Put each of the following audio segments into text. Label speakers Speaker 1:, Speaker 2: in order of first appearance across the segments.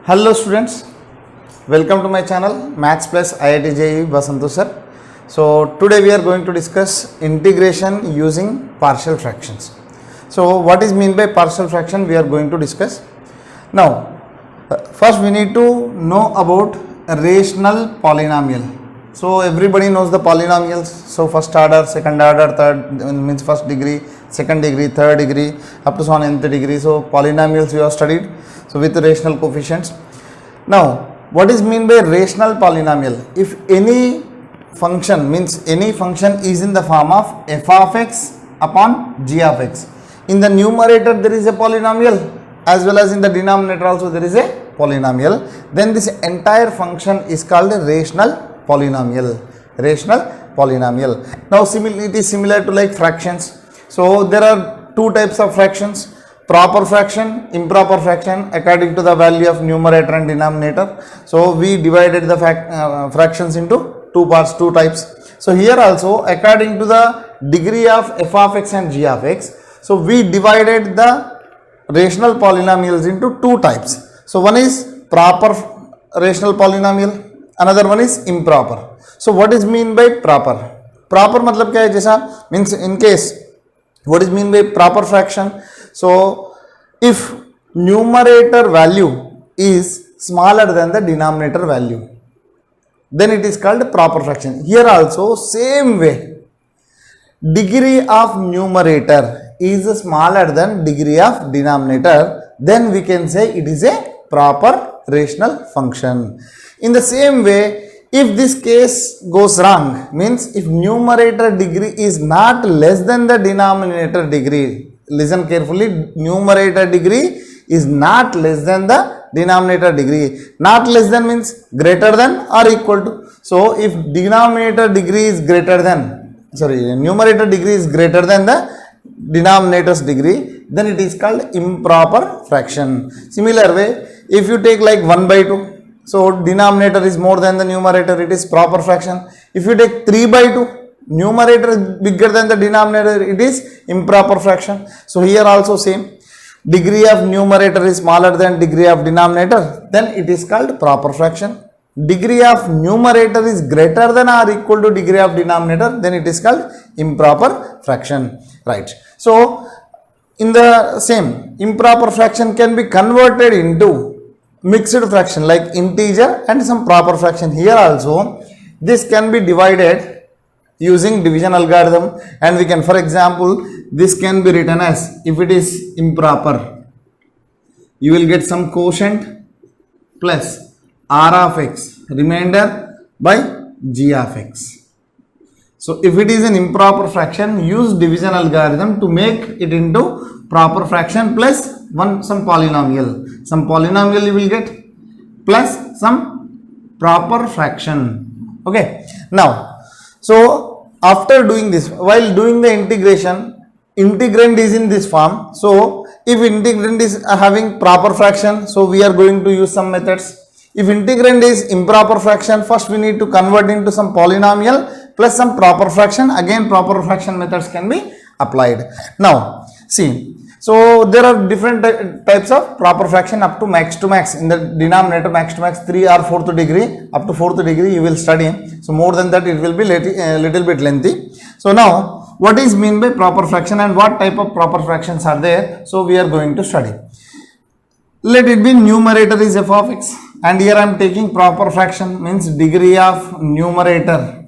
Speaker 1: Hello students, welcome to my channel Maths Plus IIT JEE Vasantu sir. So today we are going to discuss integration using partial fractions. So what is mean by partial fraction we are going to discuss. Now first we need to know about a rational polynomial. So everybody knows the polynomials. So first order, second order, third means first degree, second degree, third degree, up to so on nth degree. So polynomials we have studied. So with rational coefficients. Now what is mean by rational polynomial? If any function means any function is in the form of f of x upon g of x. In the numerator there is a polynomial as well as in the denominator also there is a polynomial. Then this entire function is called a rational polynomial. Rational polynomial. Now it is similar to like fractions. So there are two types of fractions. Proper fraction, improper fraction according to the value of numerator and denominator. So we divided the fractions into two parts, two types. So here also according to the degree of f of x and g of x. So we divided the rational polynomials into two types. So one is proper rational polynomial, another one is improper. So what is mean by proper? Proper मतलब क्या है जैसा means in case what is mean by proper fraction? So if numerator value is smaller than the denominator value, then it is called proper fraction. Here also same way, degree of numerator is smaller than degree of denominator, then we can say it is a proper rational function. In the same way, if this case goes wrong, means if numerator degree is not less than the denominator degree, listen carefully, numerator degree is not less than the denominator degree. Not less than means greater than or equal to. So if denominator degree is greater than, numerator degree is greater than the denominator's degree, then it is called improper fraction. Similar way, if you take like 1 by 2, so denominator is more than the numerator, it is proper fraction. If you take 3 by 2, numerator is bigger than the denominator, it is improper fraction. So here also same, degree of numerator is smaller than degree of denominator, then it is called proper fraction. Degree of numerator is greater than or equal to degree of denominator, then it is called improper fraction, right? So in the same, improper fraction can be converted into mixed fraction like integer and some proper fraction. Here also this can be divided using division algorithm, and we can, for example, this can be written as, if it is improper, you will get some quotient plus r of x remainder by g of x. So if it is an improper fraction, use division algorithm to make it into proper fraction plus some polynomial. Some polynomial you will get plus some proper fraction. Okay. Now, so after doing this, while doing the integration, integrand is in this form. So if integrand is having proper fraction, so we are going to use some methods. If integrand is improper fraction, first we need to convert into some polynomial plus some proper fraction. Again proper fraction methods can be applied. Now see, so there are different types of proper fraction up to max in the denominator, max to max 3 or 4th degree, up to 4th degree you will study. So more than that it will be little bit lengthy. So now what is mean by proper fraction and what type of proper fractions are there? So we are going to study. Let it be numerator is f of x, and here I am taking proper fraction, means degree of numerator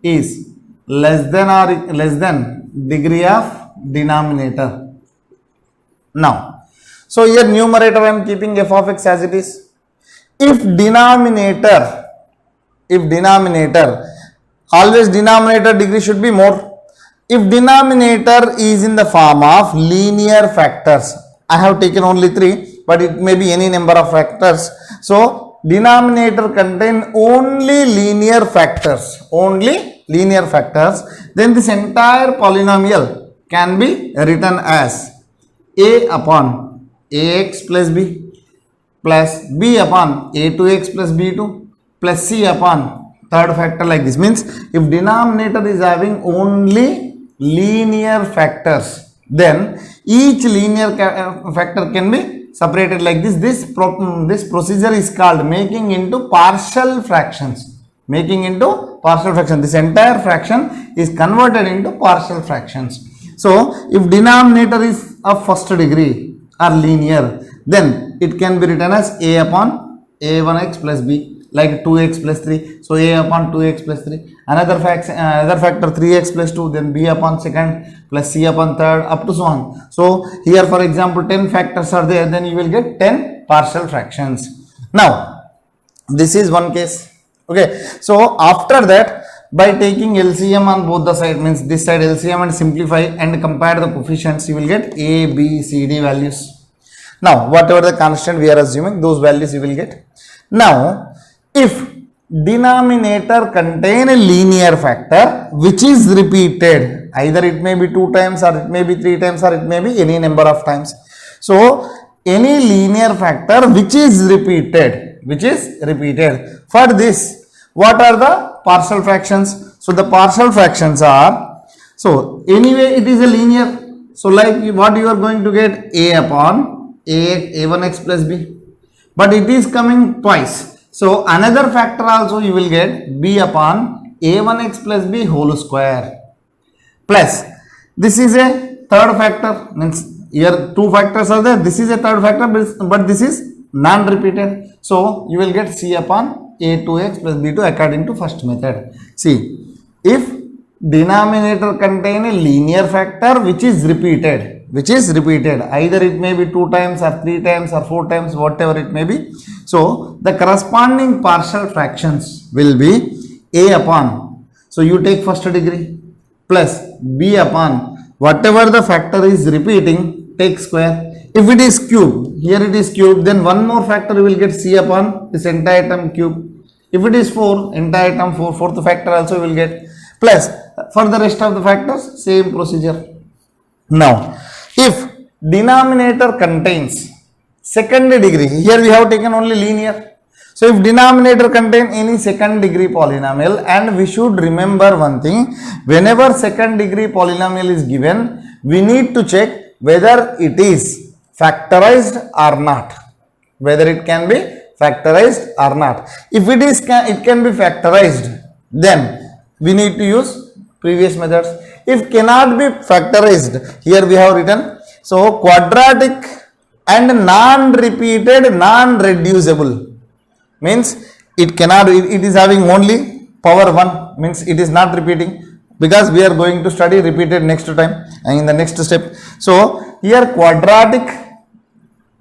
Speaker 1: is less than degree of denominator. Now, so here numerator I am keeping f of x as it is. If denominator, always denominator degree should be more. If denominator is in the form of linear factors, I have taken only 3, but it may be any number of factors. So denominator contain only linear factors, then this entire polynomial can be written as a upon ax plus b plus b upon a2x plus b2 plus c upon third factor, like this. Means if denominator is having only linear factors, then each linear factor can be separated like this. This procedure is called making into partial fractions. Making into partial fraction. This entire fraction is converted into partial fractions. So if denominator is of first degree or linear, then it can be written as a upon a1x plus b, like 2x plus 3. So a upon 2x plus 3. Another factor 3x plus 2, then b upon second plus c upon third, up to so on. So here for example 10 factors are there, then you will get 10 partial fractions. Now this is one case. Okay, so after that, by taking LCM on both the side, means this side LCM and simplify and compare the coefficients, you will get a, b, c, d values. Now whatever the constant we are assuming, those values you will get. Now if denominator contain a linear factor which is repeated, either it may be 2 times or it may be 3 times or it may be any number of times. So any linear factor which is repeated, for this what are the partial fractions? So the partial fractions are, so anyway it is a linear, so like what you are going to get, a upon a1x plus b, but it is coming twice. So another factor also you will get, b upon a1x plus b whole square, plus this is a third factor, means here 2 factors are there, this is a third factor, but this is non-repeated. So you will get c upon a2x plus b2 according to first method. See, if denominator contain a linear factor which is repeated, either it may be 2 times or 3 times or 4 times, whatever it may be. So the corresponding partial fractions will be a upon, so you take first degree, plus b upon whatever the factor is repeating, take square. If it is cube, here it is cube, then one more factor you will get c upon this entire term cube. If it is 4, entire term 4, fourth factor also you will get, plus for the rest of the factors same procedure. Now if denominator contains second degree, here we have taken only linear. So if denominator contain any second degree polynomial, and we should remember one thing, whenever second degree polynomial is given, we need to check whether it is factorized or not, whether it can be factorized or not. If it is, it can be factorized, then we need to use previous methods. If cannot be factorized, here we have written, so quadratic and non-repeated, non-reducible, means it cannot, it is having only power 1, means it is not repeating, because we are going to study repeated next time and in the next step. So here quadratic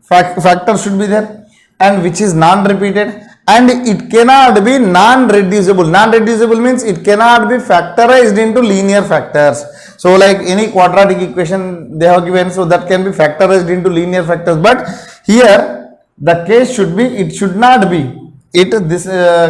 Speaker 1: factor should be there, and which is non-repeated, and it cannot be non-reducible. Non-reducible means it cannot be factorized into linear factors. So like any quadratic equation they have given, so that can be factorized into linear factors, but here the case should be, it should not be, this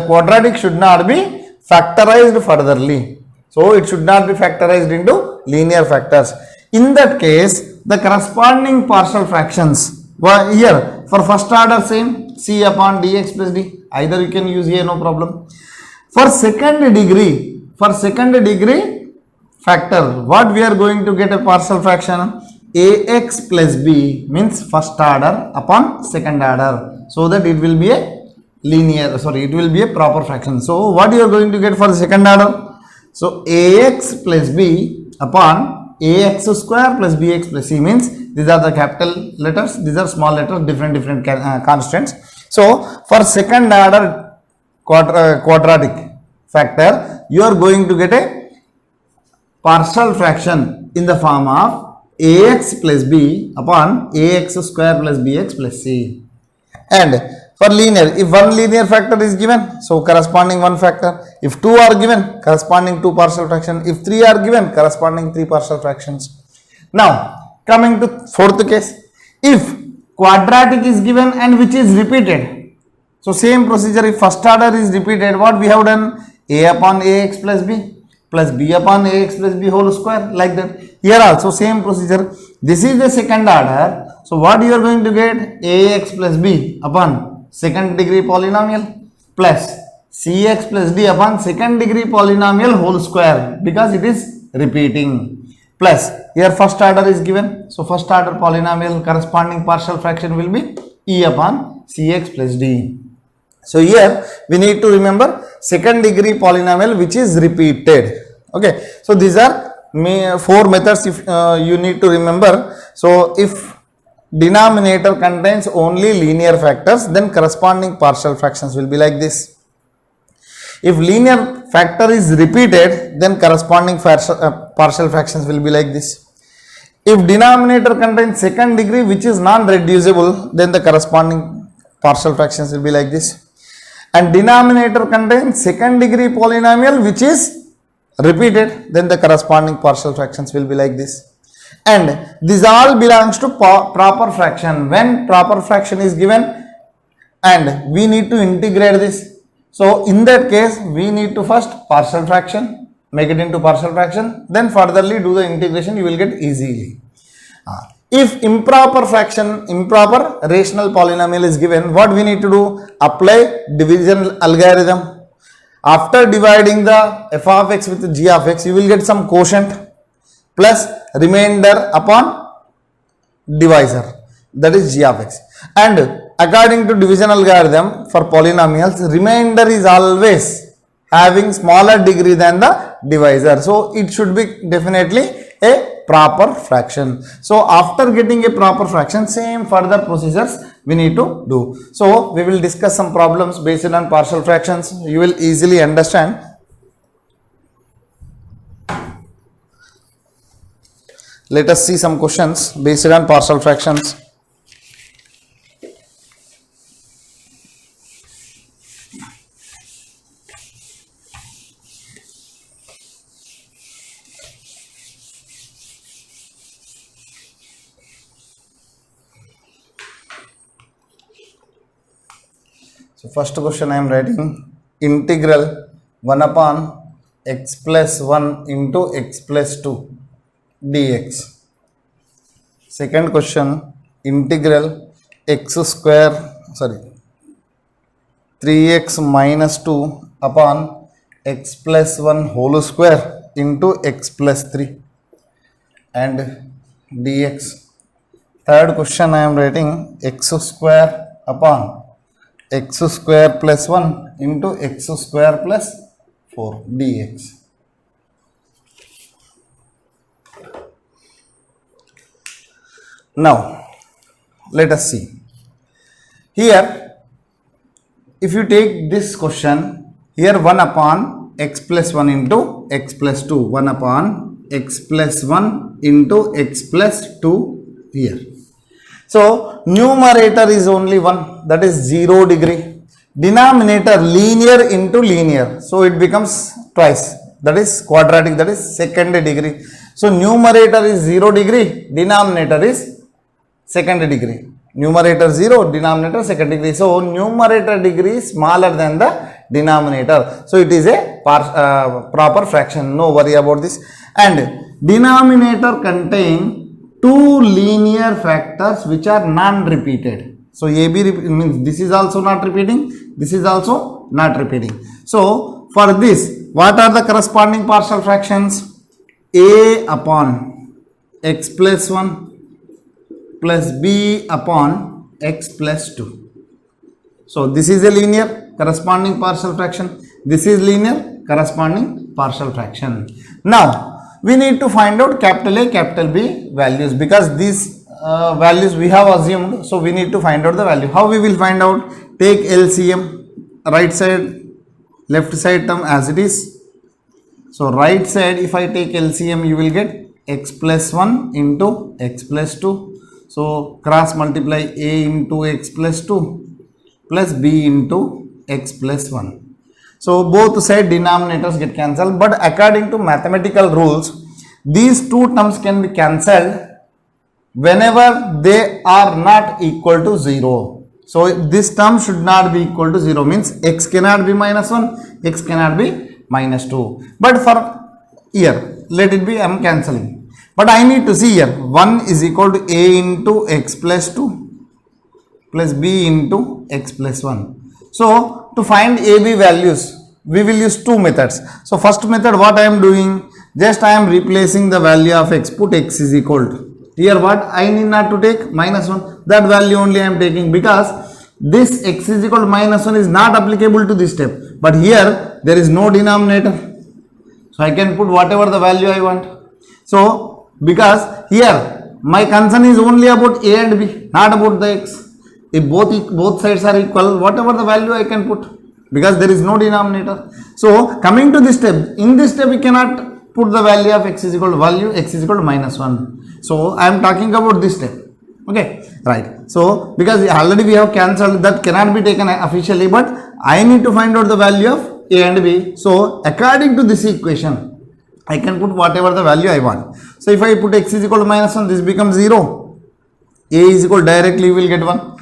Speaker 1: quadratic should not be factorized furtherly. So it should not be factorized into linear factors. In that case, the corresponding partial fractions, here for first order same, c upon dx plus d, either you can use here, no problem. For second degree factor, what we are going to get a partial fraction, ax plus b, means first order upon second order, so that it will be a linear, it will be a proper fraction. So what you are going to get for the second order, so ax plus b upon ax square plus bx plus c, means these are the capital letters, these are small letters, different constants. So for second order quadratic factor, you are going to get a partial fraction in the form of ax plus b upon ax square plus bx plus c. And for linear, if one linear factor is given, so corresponding one factor. If 2 are given, corresponding 2 partial fraction. If 3 are given, corresponding 3 partial fractions. Now coming to fourth case, if quadratic is given and which is repeated, so same procedure. If first order is repeated, what we have done, a upon ax plus b plus b upon ax plus b whole square, like that. Here also same procedure. This is the second order, so what you are going to get, ax plus b upon second degree polynomial plus cx plus d upon second degree polynomial whole square, because it is repeating. plus here first order is given. So first order polynomial corresponding partial fraction will be e upon cx plus d. So here we need to remember second degree polynomial which is repeated. Okay, so these are four methods if you need to remember. So if denominator contains only linear factors, then corresponding partial fractions will be like this. If linear factor is repeated, then corresponding partial fractions will be like this. If denominator contains second degree which is non-reducible, then the corresponding partial fractions will be like this. And denominator contains second degree polynomial which is repeated, then the corresponding partial fractions will be like this. And this all belongs to proper fraction. When proper fraction is given and we need to integrate this. So in that case, we need to first partial fraction, make it into partial fraction, then furtherly do the integration, you will get easily. If improper rational polynomial is given, what we need to do? Apply division algorithm. After dividing the f of x with g of x, you will get some quotient plus remainder upon divisor, that is g of x. And according to division algorithm for polynomials, remainder is always having smaller degree than the divisor. So it should be definitely a proper fraction. So after getting a proper fraction, same further procedures we need to do. So we will discuss some problems based on partial fractions. You will easily understand. Let us see some questions based on partial fractions. So first question I am writing, integral 1 upon x plus 1 into x plus 2 dx. Second question, integral 3x minus 2 upon x plus 1 whole square into x plus 3 and dx. Third question I am writing, x square upon x square plus 1 into x square plus 4 dx. Now let us see. Here if you take this question, here 1 upon x plus 1 into x plus 2, 1 upon x plus 1 into x plus 2 here. So numerator is only 1, that is 0 degree. Denominator linear into linear, so it becomes twice, that is quadratic, that is second degree. So numerator is 0 degree, denominator is second degree. Numerator 0, denominator second degree. So numerator degree is smaller than the denominator. So it is a proper fraction. No worry about this. And denominator contain two linear factors which are non-repeated. So AB means this is also not repeating, this is also not repeating. So for this, what are the corresponding partial fractions? A upon x plus 1 plus b upon x plus 2. So this is a linear corresponding partial fraction. This is linear corresponding partial fraction. Now we need to find out capital A, capital B values, because these values we have assumed. So we need to find out the value. How we will find out? Take LCM, right side, left side term as it is. So right side, if I take LCM, you will get x plus 1 into x plus 2. So cross multiply A into x plus 2 plus B into x plus 1. So both side denominators get cancelled, but according to mathematical rules, these two terms can be cancelled whenever they are not equal to 0. So this term should not be equal to 0, means x cannot be minus 1, x cannot be minus 2. But for here, let it be, I am cancelling. But I need to see here, 1 is equal to A into x plus 2 plus B into x plus 1. So to find AB values, we will use two methods. So first method, what I am doing, Just I am replacing the value of x, put x is equal to, here what I need not to take minus 1, that value only I am taking, because this x is equal to minus 1 is not applicable to this step, but here there is no denominator, so I can put whatever the value I want. So because here my concern is only about a and b, not about the x. If both sides are equal, whatever the value I can put, because there is no denominator. So coming to this step, in this step we cannot put the value of x is equal to value, x is equal to minus 1. So I am talking about this step. Okay, right. So because already we have cancelled, that cannot be taken officially, but I need to find out the value of a and b. So according to this equation, I can put whatever the value I want. So if I put x is equal to minus 1, this becomes 0. A is equal, directly you will get 1.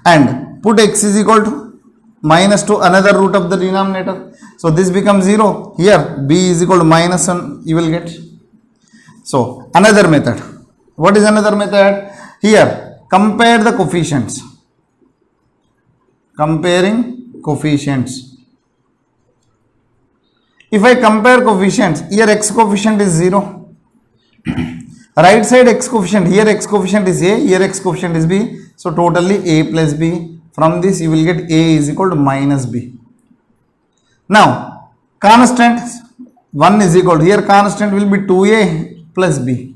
Speaker 1: And put x is equal to minus 2, another root of the denominator. So this becomes 0. Here b is equal to minus 1, you will get. So another method. What is another method? Here compare the coefficients. Comparing coefficients. If I compare coefficients, here x coefficient is 0. Right side x coefficient, here x coefficient is a, here x coefficient is b. So totally a plus b. From this you will get a is equal to minus b. Now constant 1 is equal to, here constant will be 2a plus b.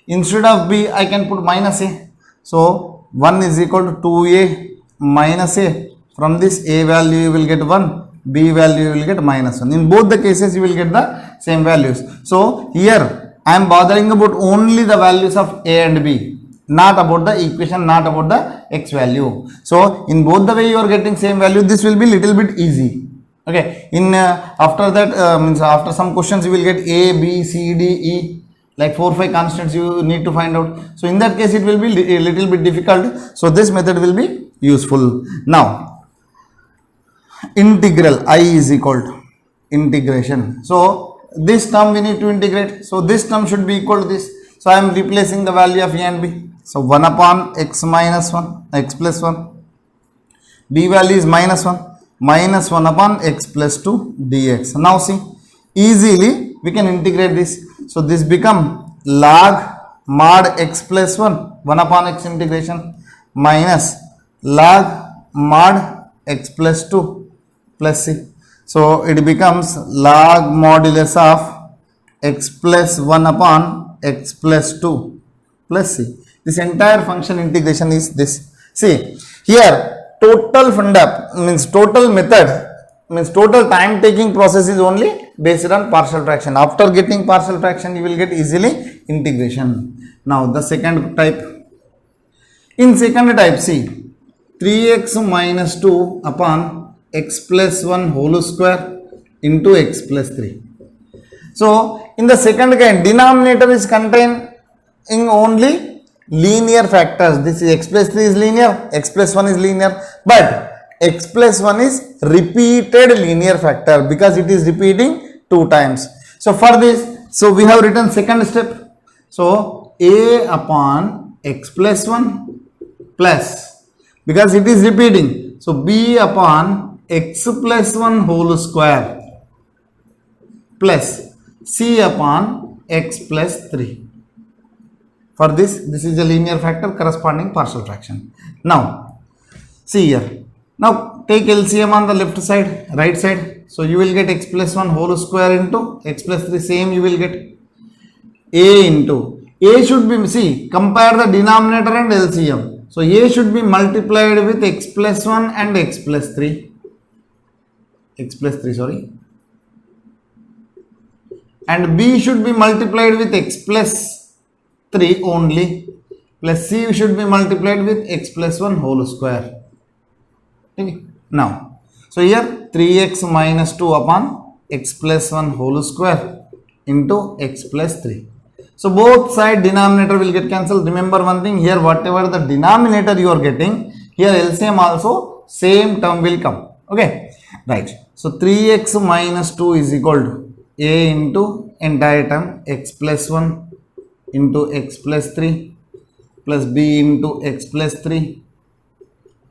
Speaker 1: Instead of b I can put minus a. So 1 is equal to 2a minus a. From this a value you will get 1, b value you will get minus 1. In both the cases you will get the same values. So here I am bothering about only the values of a and b, not about the equation, not about the x value. So in both the way you are getting same value, this will be little bit easy. Okay, in after that means after some questions you will get a, b, c, d, e, like 4 5 constants you need to find out. So in that case it will be a little bit difficult. So this method will be useful. Now integral I is equal to integration. So this term we need to integrate. So this term should be equal to this. So I am replacing the value of a and b. So 1 upon x minus 1, x plus 1. B value is minus 1. Minus 1 upon x plus 2 dx. Now see, easily we can integrate this. So this become log mod x plus 1, 1 upon x integration, minus log mod x plus 2 plus c. So it becomes log modulus of x plus 1 upon x plus 2 plus c. This entire function integration is this. See here total means total method, means total time taking process is only based on partial fraction. After getting partial fraction you will get easily integration. Now the second type. In second type, see 3x minus 2 upon x plus 1 whole square into x plus 3. So in the second kind, denominator is contained in only linear factors. This is x plus 3 is linear, x plus 1 is linear, but x plus 1 is repeated linear factor because it is repeating 2 times. So for this, so we have written second step. So a upon x plus 1 plus, because it is repeating, so b upon x plus 1 whole square plus c upon x plus 3. For this is a linear factor corresponding partial fraction. Now see here, now take LCM on the left side, right side. So you will get x plus 1 whole square into x plus 3, same you will get a into, a should be, see, compare the denominator and LCM. So a should be multiplied with x plus 1 and x plus 3, sorry, and b should be multiplied with x plus 3 only, plus c should be multiplied with x plus 1 whole square. Okay. Now, so here 3x minus 2 upon x plus 1 whole square into x plus 3. So both side denominator will get cancelled. Remember one thing, here whatever the denominator you are getting, here LCM also same term will come. Okay, right. So 3x minus 2 is equal to a into entire term x plus 1 into x plus 3 plus b into x plus 3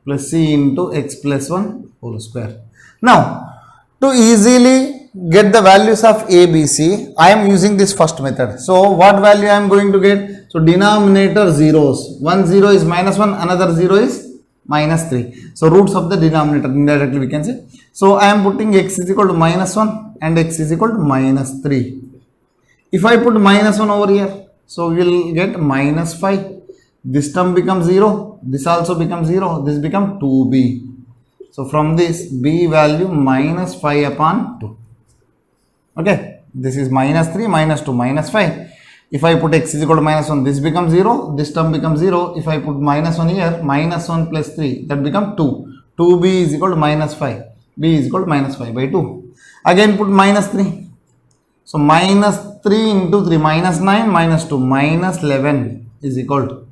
Speaker 1: plus c into x plus 1 whole square. Now to easily get the values of A, B, C, I am using this first method. So what value I am going to get? So denominator zeros. One 0 is minus 1, another 0 is minus 3. So roots of the denominator indirectly we can say. So I am putting x is equal to minus 1 and x is equal to minus 3. If I put minus 1 over here, so we will get minus 5. This term becomes 0. This also becomes 0. This becomes 2b. So from this b value minus 5 upon 2. Okay. This is minus 3 minus 2 minus 5. If I put x is equal to minus 1, this becomes 0. This term becomes 0. If I put minus 1 here, minus 1 plus 3, that becomes 2. 2b is equal to minus 5. b is equal to minus 5 by 2. Again put minus 3. So minus 3 into 3, minus 9 minus 2, minus 11 is equal to.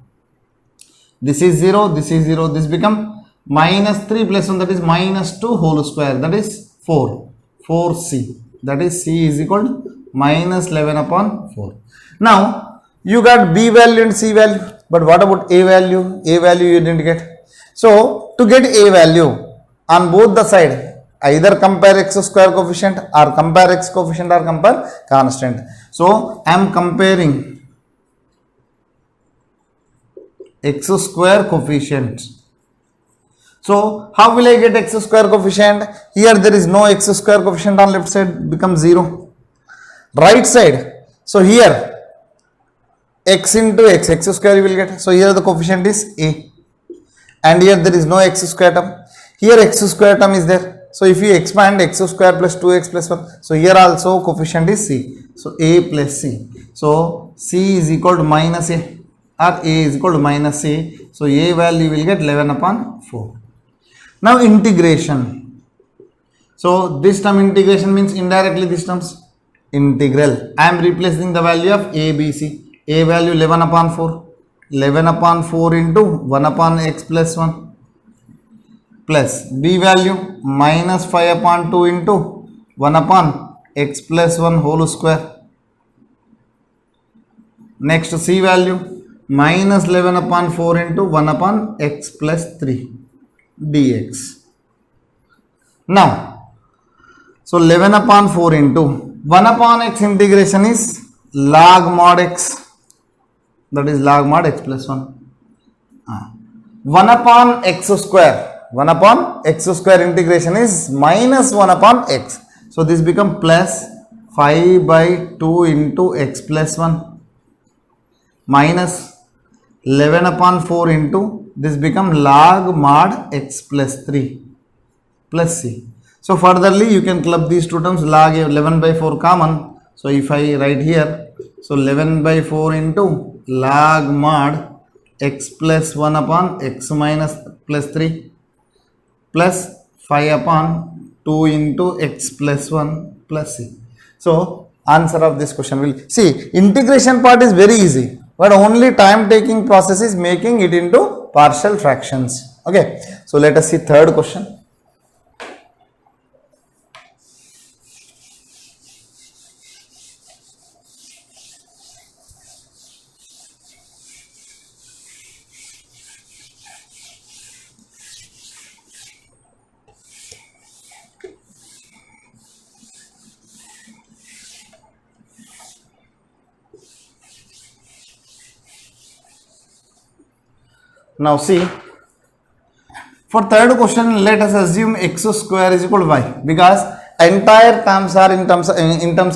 Speaker 1: This is 0, this is 0, this become minus 3 plus 1, that is minus 2 whole square, that is 4. 4c, that is c is equal to minus 11 upon 4. Now you got b value and c value, but what about a value? A value you didn't get. So to get a value on both the side, either compare x square coefficient or compare x coefficient or compare constant. So I am comparing x square coefficient. So how will I get x square coefficient? Here there is no x square coefficient on left side, becomes 0. Right side, so here x into x, x square you will get. So here the coefficient is a, and here there is no x square term. Here x square term is there. So if you expand x square plus 2x plus 1, so here also coefficient is c. So a plus c. So c is equal to minus a, or a is equal to minus c. So a value will get 11 upon 4. Now integration. So this term integration means indirectly this terms integral. I am replacing the value of a, b, c. A value 11 upon 4. 11 upon 4 into 1 upon x plus 1. Plus b value minus 5 upon 2 into 1 upon x plus 1 whole square. Next c value minus 11 upon 4 into 1 upon x plus 3 dx. Now, so 11 upon 4 into 1 upon x integration is log mod x, that is log mod x plus 1. 1 upon x square. 1 upon x square integration is minus 1 upon x. So this become plus 5 by 2 into x plus 1 minus 11 upon 4 into this become log mod x plus 3 plus c. So furtherly you can club these two terms, log 11 by 4 common. So if I write here, so 11 by 4 into log mod x plus 1 upon x minus plus 3 plus 5 upon 2 into x plus 1 plus c. So answer of this question will, see, integration part is very easy, but only time taking process is making it into partial fractions. Okay, so let us see third question. Now see, for third question, let us assume x square is equal to y, because entire terms are in terms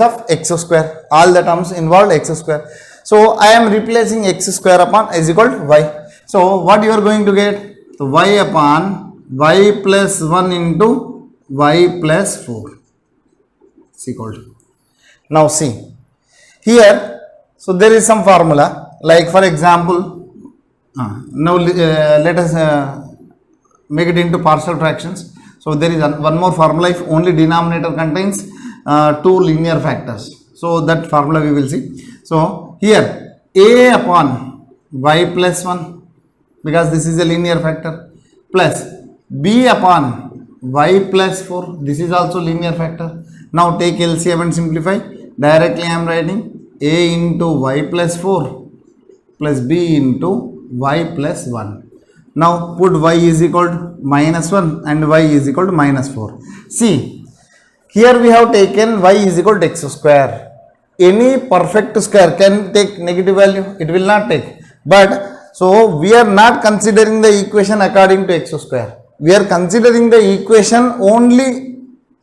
Speaker 1: of x square. All the terms involved x square. So I am replacing x square upon is equal to y. So what you are going to get? So y upon y plus 1 into y plus 4 is equal to. Now see, here, so there is some formula, like for example, now let us make it into partial fractions. So there is one more formula. If only denominator contains two linear factors, so that formula we will see. So here a upon y plus 1, because this is a linear factor, plus b upon y plus 4, this is also linear factor. Now take LCM and simplify. Directly I am writing a into y plus 4 plus b into y plus 1. Now put y is equal to minus 1 and y is equal to minus 4. See, Here we have taken y is equal to x square. Any perfect square can take negative value, it will not take. But so we are not considering the equation according to x square. We are considering the equation only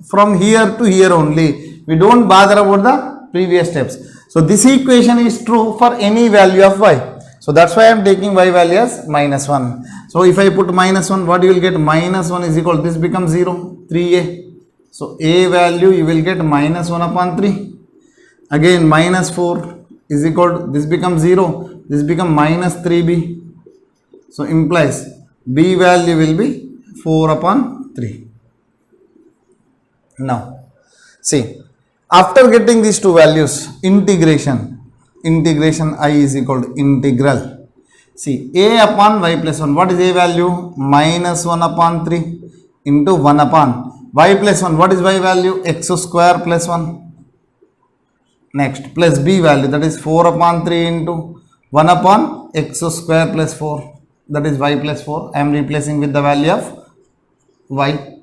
Speaker 1: from here to here only. We don't bother about the previous steps. So this equation is true for any value of y. So that's why I am taking y value as minus 1. So if I put minus 1, what you will get? Minus 1 is equal, this becomes 0, 3a. So a value you will get minus 1 upon 3. Again minus 4 is equal to, this becomes 0, this becomes minus 3b. So implies b value will be 4 upon 3. Now see, after getting these two values, integration I is equal to integral. See, a upon y plus 1. What is a value? Minus 1 upon 3 into 1 upon y plus 1. What is y value? X square plus 1. Next, plus b value, that is 4 upon 3 into 1 upon x square plus 4. That is y plus 4. I am replacing with the value of y.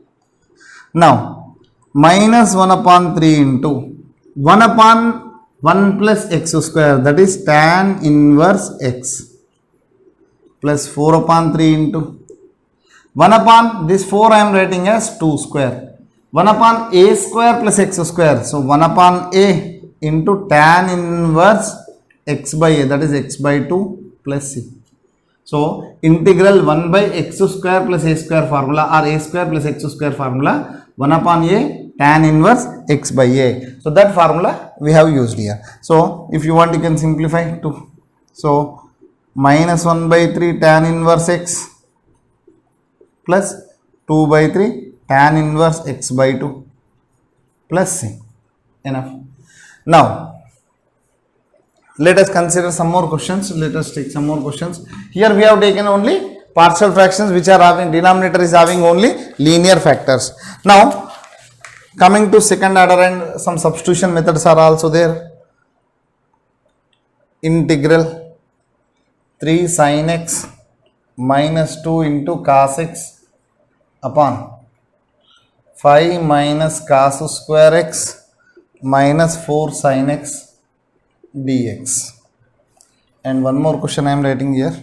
Speaker 1: Now, minus 1 upon 3 into 1 upon 1 plus x square, that is tan inverse x, plus 4 upon 3 into 1 upon this 4 I am writing as 2 square. 1 upon a square plus x square. So 1 upon a into tan inverse x by a, that is x by 2 plus c. So integral 1 by x square plus a square formula, or a square plus x square formula, 1 upon a tan inverse x by a. So that formula we have used here. So if you want, you can simplify to, so minus 1 by 3 tan inverse x plus 2 by 3 tan inverse x by 2 plus c. Enough. Now let us consider some more questions. Let us take some more questions. Here we have taken only partial fractions which are having, denominator is having only linear factors. Now coming to second order, and some substitution methods are also there. Integral 3 sin x minus 2 into cos x upon 5 minus cos square x minus 4 sin x dx. And one more question I am writing here.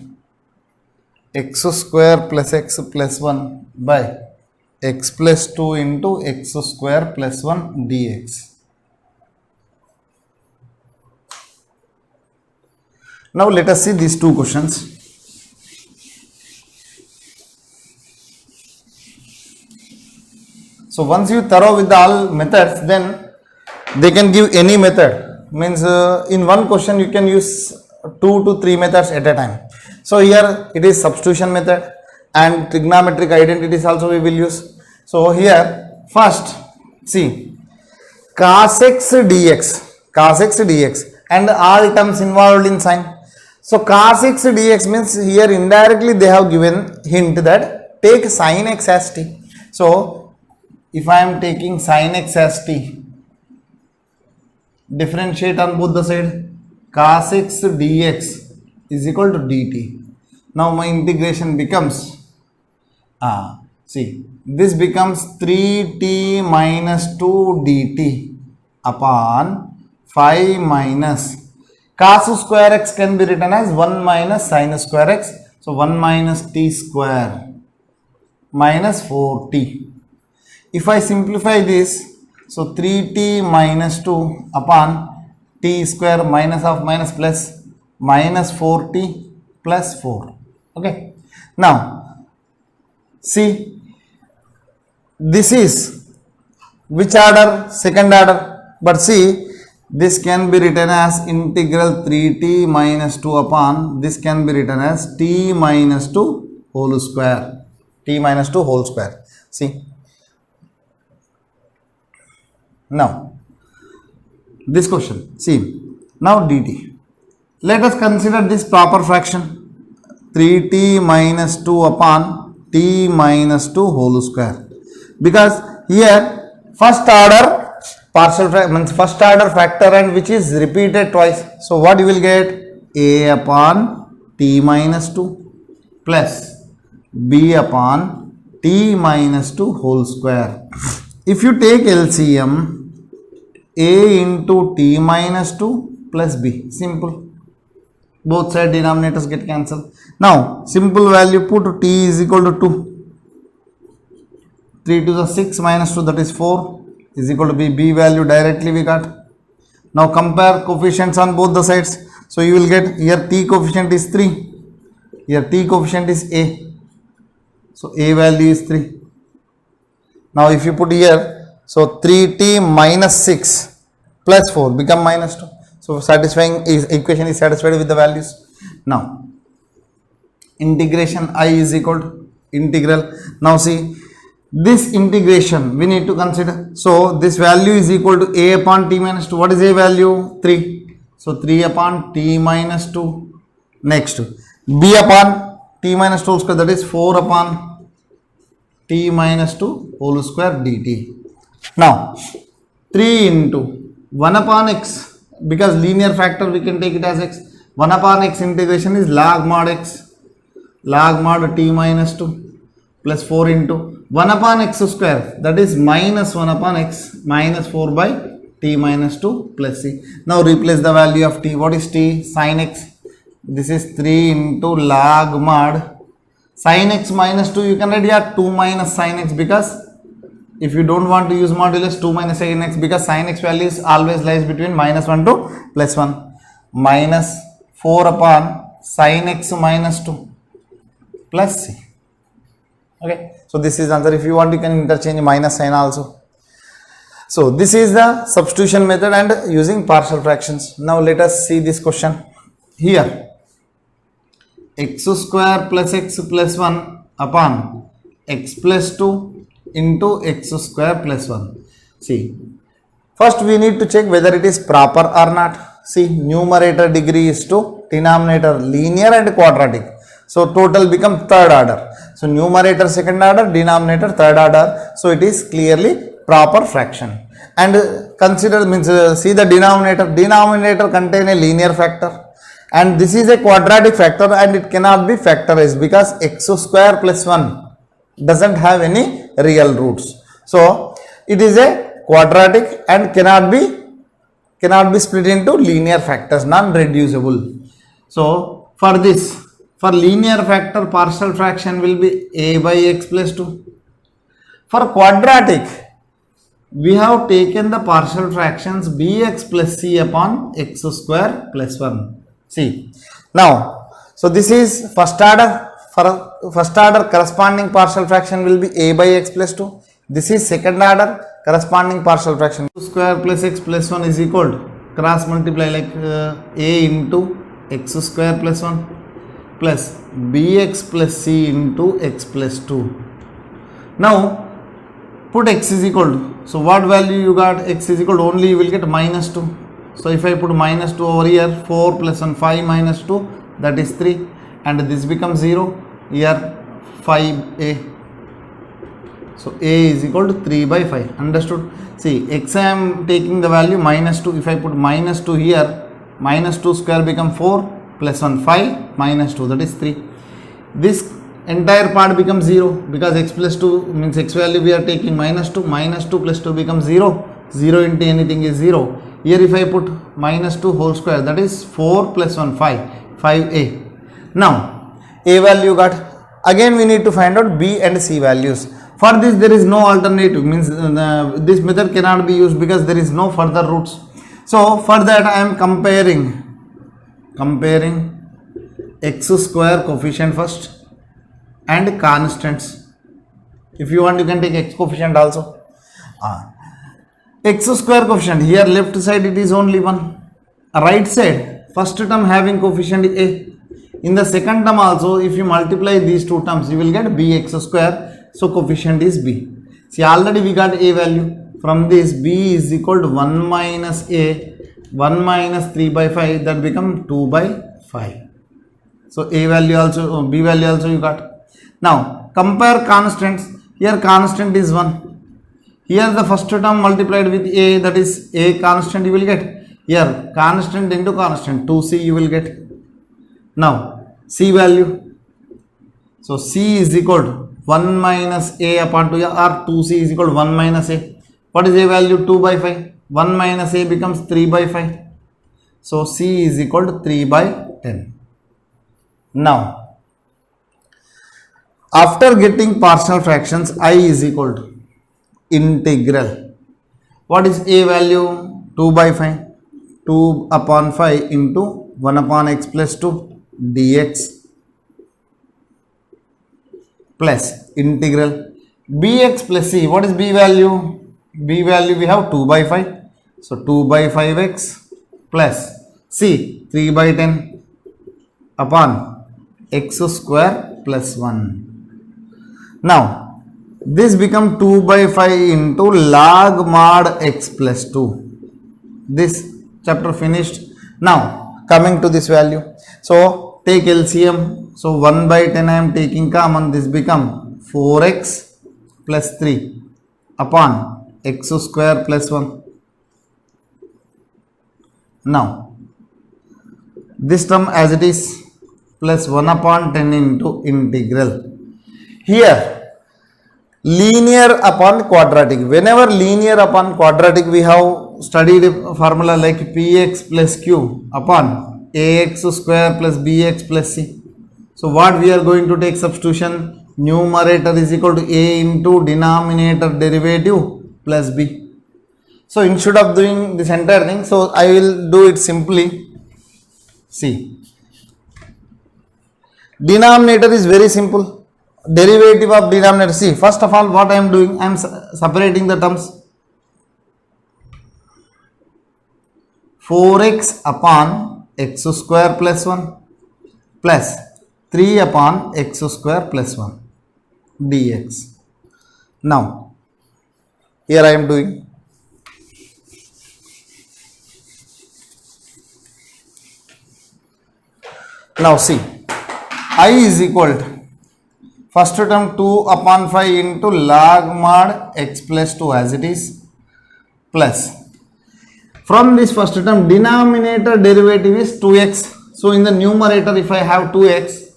Speaker 1: X square plus x plus 1 by x plus 2 into x square plus 1 dx. Now let us see these two questions. So once you thorough with all methods, then they can give any method. Means in one question you can use 2 to 3 methods at a time. So here it is substitution method, and trigonometric identities also we will use. So here first see cos x dx and all terms involved in sine. So cos x dx means here indirectly they have given hint that take sin x as t. So if I am taking sin x as t, differentiate on both the side, cos x dx is equal to dt. Now my integration becomes, see, this becomes 3t minus 2 dt upon 5 minus cos square x can be written as 1 minus sin square x. So 1 minus t square minus 4t. If I simplify this, so 3t minus 2 upon t square minus of minus plus minus 4t plus 4. Okay. Now see, this is which order? Second order. But see, this can be written as integral 3t minus 2 upon, this can be written as t minus 2 whole square. T minus 2 whole square. See. Now, this question, see, now dt. Let us consider this proper fraction, 3t minus 2 upon t minus 2 whole square. Because here, first order partial means first order factor, and which is repeated twice. So, what you will get? A upon t minus 2 plus b upon t minus 2 whole square. if you take LCM, a into t minus 2 plus b, simple, both side denominators get cancelled. Now simple value, put t is equal to 2, 3 to the 6 minus 2, that is 4, is equal to b value directly we got. Now compare coefficients on both the sides. So you will get, here t coefficient is 3, here t coefficient is a, so a value is 3. Now if you put here, so 3t minus 6 plus 4 become minus 2. So satisfying equation is satisfied with the values. Now integration I is equal to integral. Now see, this integration we need to consider. So this value is equal to a upon t minus 2. What is a value? 3. So 3 upon t minus 2. Next b upon t minus 2 square, that is 4 upon t minus 2 whole square dt. Now 3 into 1 upon x, because linear factor we can take it as x. 1 upon x integration is log mod x, log mod t minus 2 plus 4 into 1 upon x square, that is minus 1 upon x minus 4 by t minus 2 plus c. Now replace the value of t. What is t? Sin x. This is 3 into log mod sin x minus 2. You can write here 2 minus sin x, because if you don't want to use modulus, 2 minus sin x, because sin x values always lies between minus 1 to plus 1. Minus 4 upon sin x minus 2 plus c. Okay, so this is answer. If you want, you can interchange minus sign also. So this is the substitution method and using partial fractions. Now let us see this question. Here x square plus x plus 1 upon x plus 2 into x square plus 1. See, first we need to check whether it is proper or not. See, numerator degree is to denominator linear and quadratic. So total become third order. So numerator second order, denominator third order. So it is clearly proper fraction. And consider, means see the denominator. Denominator contain a linear factor, and this is a quadratic factor, and it cannot be factorized because x square plus 1 doesn't have any real roots. So it is a quadratic and cannot be split into linear factors, non-reducible. So for this, for linear factor, partial fraction will be a by x plus 2. For quadratic, we have taken the partial fractions bx plus c upon x square plus 1. See, now, so this is first order. For first order, corresponding partial fraction will be a by x plus 2. This is second order, corresponding partial fraction square plus x plus 1 is equal to cross multiply, like a into x square plus 1 plus bx plus c into x plus 2. Now put x is equal to, so what value you got? X is equal to, only you will get minus 2. So if I put minus 2 over here, 4 plus 1, 5 minus 2, that is 3, and this becomes 0, here 5a. So a is equal to 3 by 5. Understood? See, x I am taking the value minus 2. If I put minus 2 here, minus 2 square become 4 plus 1, 5 minus 2, that is 3. This entire part becomes 0 because x plus 2 means x value we are taking minus 2. Minus 2 plus 2 becomes 0. 0 into anything is 0. Here if I put minus 2 whole square, that is 4 plus 1, 5, 5a. Now a value got. Again we need to find out b and c values. For this there is no alternative, means this method cannot be used because there is no further roots. So for that I am comparing x square coefficient first and constants. If you want, you can take x coefficient also. X square coefficient, here left side it is only 1, right side first term having coefficient a. In the second term also, if you multiply these two terms, you will get bx square. So coefficient is b. See, already we got a value. From this, b is equal to 1 minus a, 1 minus 3 by 5, that become 2 by 5. So a value also, b value also you got. Now compare constants. Here constant is 1. Here the first term multiplied with a, that is a constant you will get. Here constant into constant, 2c you will get. Now c value. So c is equal to 1 minus a upon 2, or 2c is equal to 1 minus a. What is a value? 2 by 5. 1 minus a becomes 3 by 5. So c is equal to 3 by 10. Now, after getting partial fractions, I is equal to integral. What is a value? 2 by 5. 2 upon 5 into 1 upon x plus 2 dx plus integral bx plus c. What is b value? B value we have 2 by 5. So 2 by 5x plus c 3 by 10 upon x square plus 1. Now this become 2 by 5 into log mod x plus 2. This chapter finished. Now coming to this value. So take LCM. So 1 by 10 I am taking common. This become 4x plus 3 upon x square plus 1. Now this term as it is plus 1 upon 10 into integral. Here linear upon quadratic. Whenever linear upon quadratic, we have studied a formula like px plus q upon ax square plus bx plus c. So what we are going to take substitution? Numerator is equal to a into denominator derivative plus b. So instead of doing this entire thing, so I will do it simply. See, denominator is very simple. Derivative of denominator. See, first of all, what I am doing, I am separating the terms. 4x upon x square plus 1 plus 3 upon x square plus 1 dx. Now here I am doing now see, I is equal to first term 2 upon 5 into log mod x plus 2 as it is plus from this first term denominator derivative is 2x. So in the numerator if I have 2x,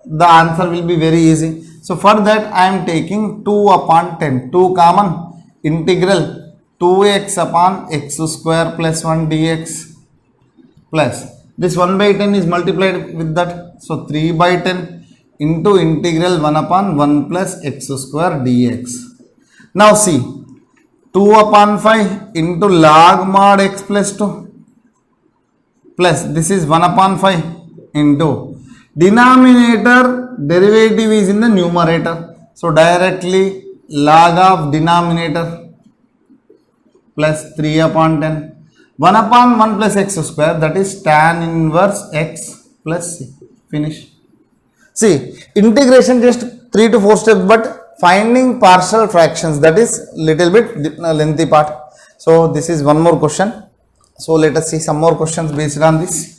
Speaker 1: the answer will be very easy. So for that I am taking 2 upon 10, 2 common, integral 2x upon x square plus 1 dx plus this 1 by 10 is multiplied with that. So 3 by 10 into integral 1 upon 1 plus x square dx. Now see, 2 upon 5 into log mod x plus 2 plus this is 1 upon 5 into denominator derivative is in the numerator. So directly log of denominator plus 3 upon 10. 1 upon 1 plus x square, that is tan inverse x plus c. Finish. See, integration just 3 to 4 steps, but finding partial fractions, that is little bit lengthy part. So this is one more question. So let us see some more questions based on this.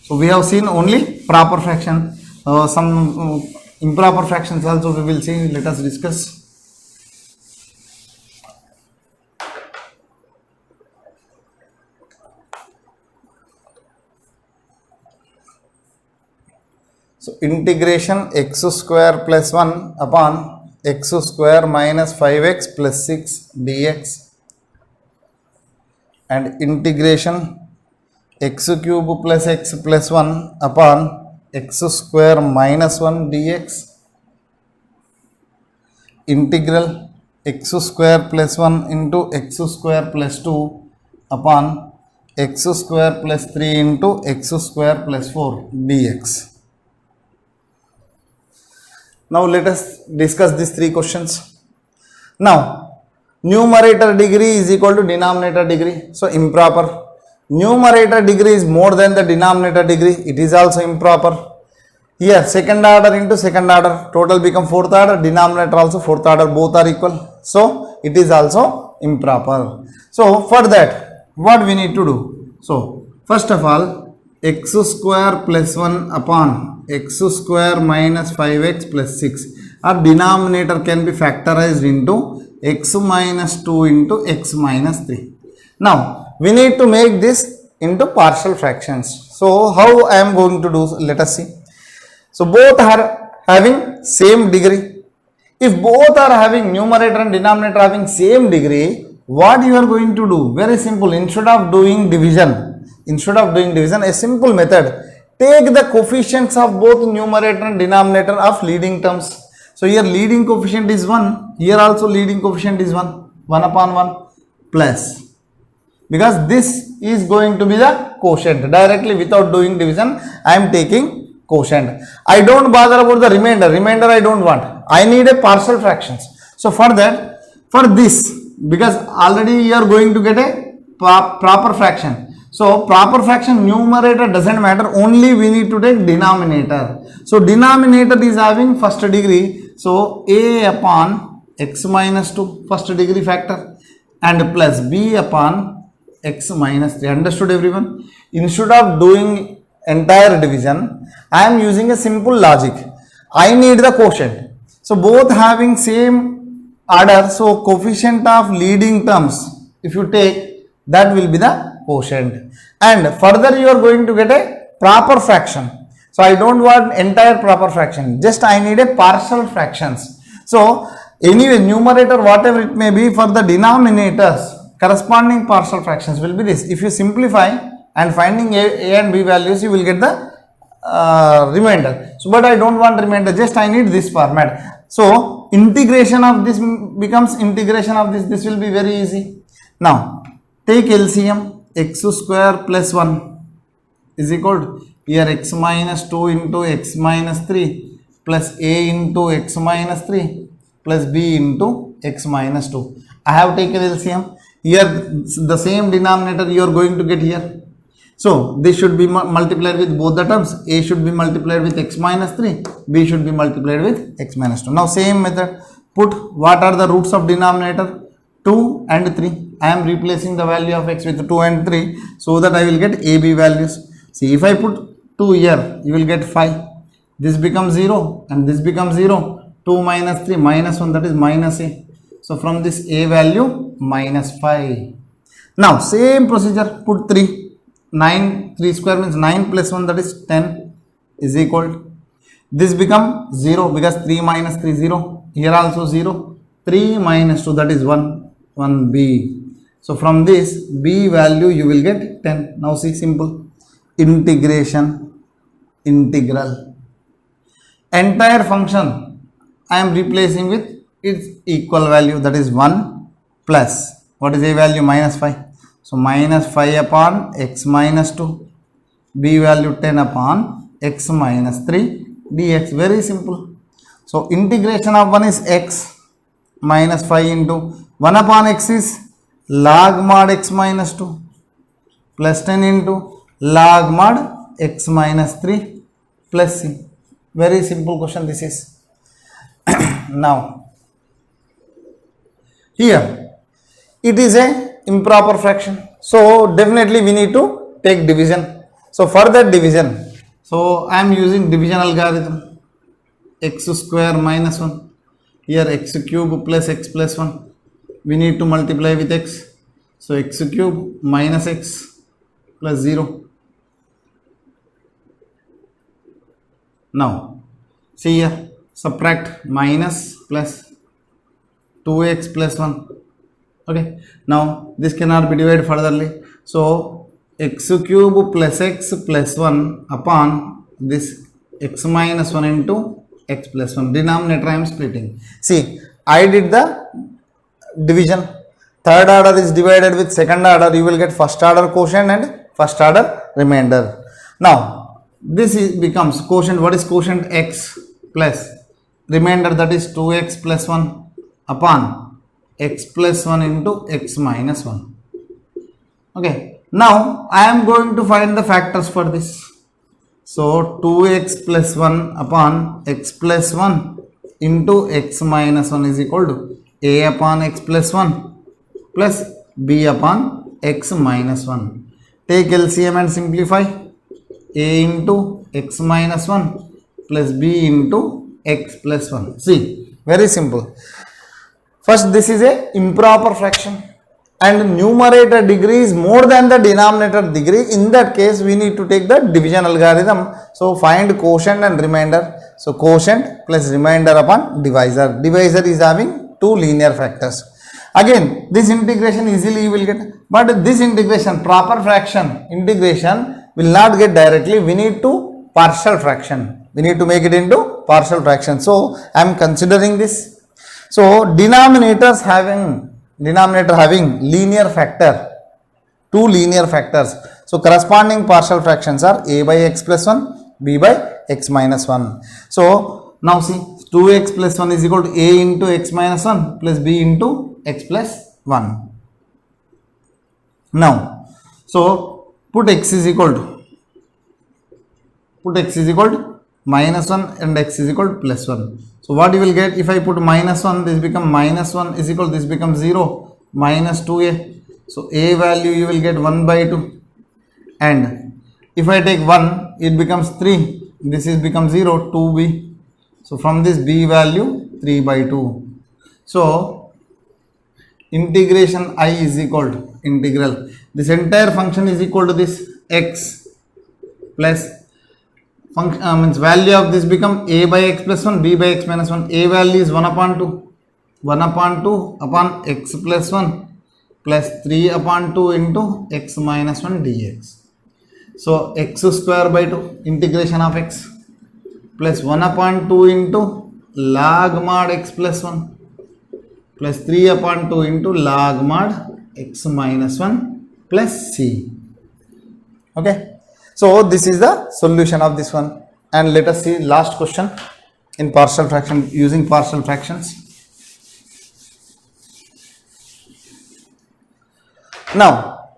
Speaker 1: So we have seen only proper fraction. Some improper fractions also we will see. Let us discuss. So integration x square plus 1 upon x square minus 5x plus 6 dx and integration x cube plus x plus 1 upon x square minus 1 dx, integral x square plus 1 into x square plus 2 upon x square plus 3 into x square plus 4 dx. Now let us discuss these three questions. Now numerator degree is equal to denominator degree. So improper. Numerator degree is more than the denominator degree. It is also improper. Here second order into second order. Total become fourth order. Denominator also fourth order. Both are equal. So it is also improper. So for that what we need to do? So first of all x square plus 1 upon x square minus 5x plus 6, our denominator can be factorized into x minus 2 into x minus 3. Now we need to make this into partial fractions. So how I am going to do? Let us see. So both are having same degree. If both are having numerator and denominator having same degree, what you are going to do? Very simple. Instead of doing division, a simple method. Take the coefficients of both numerator and denominator of leading terms. So here leading coefficient is 1. Here also leading coefficient is 1. 1 upon 1 plus. Because this is going to be the quotient. Directly without doing division, I am taking quotient. I don't bother about the remainder. Remainder I don't want. I need a partial fractions. So for that, for this, because already you are going to get a proper fraction. So proper fraction numerator doesn't matter. Only we need to take denominator. So denominator is having first degree. So a upon x minus 2 first degree factor and plus b upon x minus 3. Understood everyone? Instead of doing entire division, I am using a simple logic. I need the quotient. So both having same order. So coefficient of leading terms, if you take, that will be the quotient. And further you are going to get a proper fraction. So I don't want entire proper fraction. Just I need a partial fractions. So anyway, numerator whatever it may be, for the denominators, corresponding partial fractions will be this. If you simplify and finding a and b values, you will get the remainder. So but I don't want remainder, just I need this format. So integration of this becomes integration of this. This will be very easy. Now take LCM. X square plus 1 is equal to here x minus 2 into x minus 3 plus a into x minus 3 plus b into x minus 2. I have taken LCM. Here the same denominator you are going to get here. So this should be multiplied with both the terms. A should be multiplied with x minus 3, b should be multiplied with x minus 2. Now same method. Put what are the roots of denominator? 2 and 3. I am replacing the value of x with 2 and 3 so that I will get AB values. See, if I put 2 here, you will get 5. This becomes 0 and this becomes 0. 2 minus 3 minus 1, that is minus A. So from this A value minus 5. Now same procedure, put 3. 9, 3 square means 9 plus 1, that is 10 is equal to. This become 0 because 3 minus 3 0. Here also 0. 3 minus 2, that is 1 B. So from this B value you will get 10. Now see, simple. Integration, integral. Entire function I am replacing with its equal value, that is 1 plus, what is A value? Minus 5. So minus 5 upon x minus 2. B value 10 upon x minus 3 dx. Very simple. So integration of 1 is x minus 5 into 1 upon x is log mod x minus 2 plus 10 into log mod x minus 3 plus c. Very simple question this is. Now here it is a improper fraction, so definitely we need to take division. So for that division, so I am using division algorithm. X square minus 1, here x cube plus x plus 1, we need to multiply with x. So x cube minus x plus 0. Now see here, subtract minus plus 2x plus 1. Okay, now this cannot be divided furtherly. So x cube plus x plus 1 upon this x minus 1 into x plus 1. Denominator I am splitting. See, I did the division. Third order is divided with second order. You will get first order quotient and first order remainder. Now this becomes quotient. What is quotient? X plus remainder, that is 2x plus 1 upon x plus 1 into x minus 1. Okay, now I am going to find the factors for this. So 2x plus 1 upon x plus 1 into x minus 1 is equal to a upon x plus 1 plus b upon x minus 1. Take LCM and simplify. A into x minus 1 plus b into x plus 1. See, very simple. First, this is a improper fraction. and numerator degree is more than the denominator degree, in that case we need to take the division algorithm. So find quotient and remainder. So quotient plus remainder upon divisor. Divisor is having two linear factors. Again, this integration easily you will get, but this integration, proper fraction integration, will not get directly. We need to partial fraction. We need to make it into partial fraction. So I am considering this. So denominator having linear factor, two linear factors. So corresponding partial fractions are a by x plus 1, b by x minus 1. So now see, 2x plus 1 is equal to a into x minus 1 plus b into x plus 1. Now, so put x is equal to minus 1 and x is equal to plus 1. So what you will get, if I put minus 1, this become minus 1 is equal, this becomes 0, minus 2a. So a value you will get 1 by 2, and if I take 1, it becomes 3, this is become 0, 2b. So from this b value 3 by 2. So integration I is equal to integral, this entire function is equal to this x plus function, means value of this become a by x plus 1, b by x minus 1. A value is 1 upon 2, 1 upon 2 upon x plus 1 plus 3 upon 2 into x minus 1 dx. So x square by 2 integration of x plus 1 upon 2 into log mod x plus 1 plus 3 upon 2 into log mod x minus 1 plus c. Okay. So this is the solution of this one, and let us see last question in partial fraction using partial fractions. Now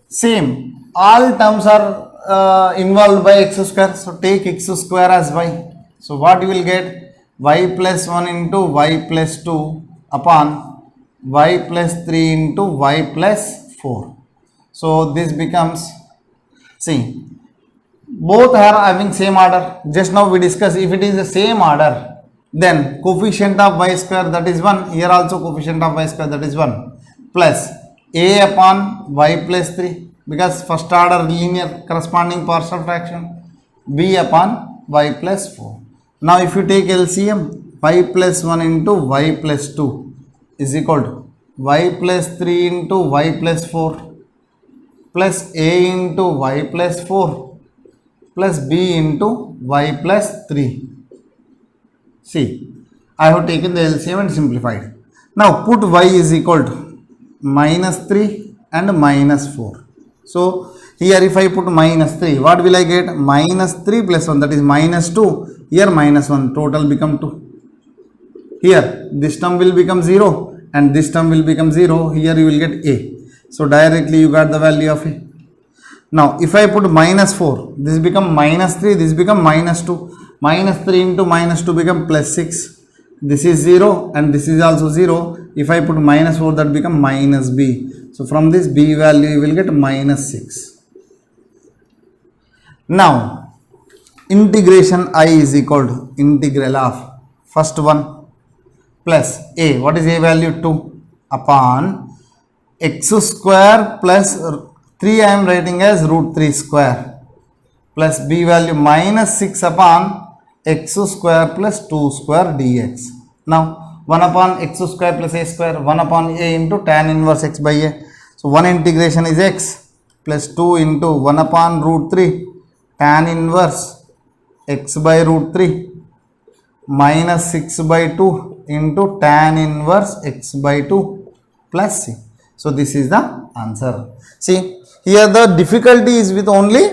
Speaker 1: same, all terms are involved by x square, so take x square as y. So what you will get, y plus 1 into y plus 2 upon y plus 3 into y plus 4. So this becomes, see, both are having same order. Just now we discussed, if it is the same order, then coefficient of y square, that is 1, here also coefficient of y square, that is 1, plus a upon y plus 3, because first order linear corresponding partial fraction, b upon y plus 4. Now if you take LCM, y plus 1 into y plus 2 is equal to y plus 3 into y plus 4 plus a into y plus 4 plus b into y plus 3. See, I have taken the LCM and simplified. Now put y is equal to minus 3 and minus 4. So here if I put minus 3, what will I get? Minus 3 plus 1, that is minus 2. Here minus 1, total become 2. Here this term will become 0 and this term will become 0. Here you will get a. So directly you got the value of a. Now if I put minus 4, this become minus 3, this become minus 2. Minus 3 into minus 2 become plus 6. This is 0 and this is also 0. If I put minus 4, that become minus b. So from this b value you will get minus 6. Now integration I is equal to integral of first one plus a. What is a value? 2 upon x square plus 3 I am writing as root 3 square plus b value minus 6 upon x square plus 2 square dx. Now 1 upon x square plus a square, 1 upon a into tan inverse x by a. So 1 integration is x plus 2 into 1 upon root 3 tan inverse x by root 3 minus 6 by 2 into tan inverse x by 2 plus c. So this is the answer. See, here the difficulty is with only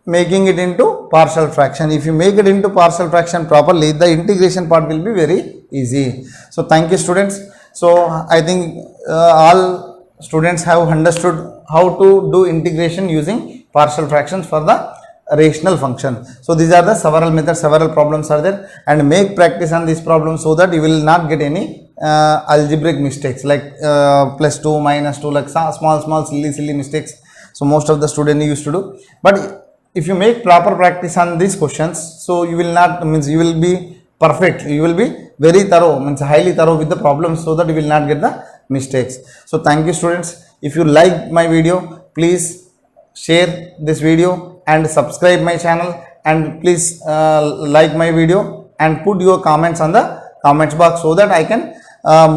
Speaker 1: making it into partial fraction. If you make it into partial fraction properly, the integration part will be very easy. So thank you students. So I think all students have understood how to do integration using partial fractions for the rational function. So these are the several methods, several problems are there, and make practice on these problems so that you will not get any algebraic mistakes like plus 2, minus 2, like small silly mistakes. So most of the students used to do, but if you make proper practice on these questions, so you will not, means you will be perfect, you will be very thorough, means highly thorough with the problems, so that you will not get the mistakes. So thank you students. If you like my video, please share this video and subscribe my channel, and please like my video and put your comments on the comments box, so that I can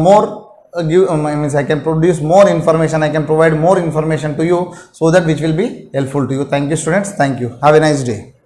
Speaker 1: more means I can produce more information, I can provide more information to you, so that which will be helpful to you. Thank you students. Thank you. Have a nice day.